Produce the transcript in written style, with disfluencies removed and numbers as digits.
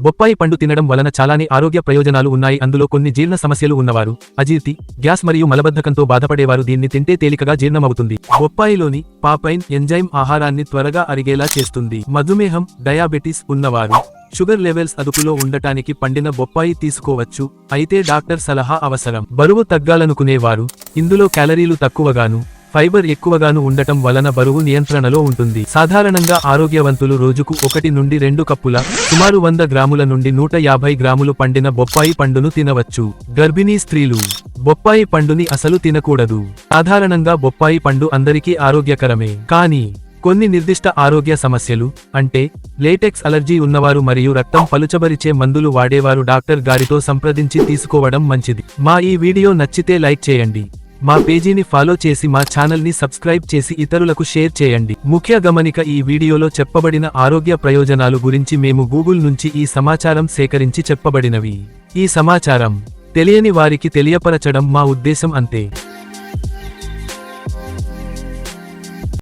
బొప్పాయి పండు తినడం వలన చాలానే ఆరోగ్య ప్రయోజనాలు ఉన్నాయి. అందులో కొన్ని జీర్ణ సమస్యలు ఉన్నవారు, అజీర్తి, గ్యాస్ మరియు మలబద్ధకంతో బాధపడేవారు దీన్ని తింటే తేలికగా జీర్ణమవుతుంది. బొప్పాయిలోని పాపైన్ ఎంజైమ్ ఆహారాన్ని త్వరగా అరిగేలా చేస్తుంది. మధుమేహం, డయాబెటిస్ ఉన్నవారు షుగర్ లెవెల్స్ అదుపులో ఉండటానికి పండిన బొప్పాయి తీసుకోవచ్చు, అయితే డాక్టర్ సలహా అవసరం. బరువు తగ్గాలనుకునేవారు ఇందులో క్యాలరీలు తక్కువగాను ఫైబర్ ఎక్కువగాను ఉండటం వలన బరువు నియంత్రణలో ఉంటుంది. సాధారణంగా ఆరోగ్యవంతులు రోజుకు 1 నుండి 2 కప్పుల సుమారు 100 గ్రాముల నుండి 150 గ్రాములు పండిన బొప్పాయి పండును తినవచ్చు. గర్భిణీ స్త్రీలు బొప్పాయి పండుని అసలు తినకూడదు. సాధారణంగా బొప్పాయి పండు అందరికీ ఆరోగ్యకరమే, కానీ కొన్ని నిర్దిష్ట ఆరోగ్య సమస్యలు అంటే లేటెక్స్ అలర్జీ ఉన్నవారు మరియు రక్తం పలుచబరిచే మందులు వాడేవారు డాక్టర్ గారితో సంప్రదించి తీసుకోవడం మంచిది. మా ఈ వీడియో నచ్చితే లైక్ చేయండి, మా పేజీని ఫాలో చేసి మా ఛానల్ని సబ్స్క్రైబ్ చేసి ఇతరులకు షేర్ చేయండి. ముఖ్య గమనిక, ఈ వీడియోలో చెప్పబడిన ఆరోగ్య ప్రయోజనాలు గురించి మేము గూగుల్ నుంచి ఈ సమాచారం సేకరించి చెప్పబడినవి. ఈ సమాచారం తెలియని వారికి తెలియపరచడం మా ఉద్దేశం అంతే.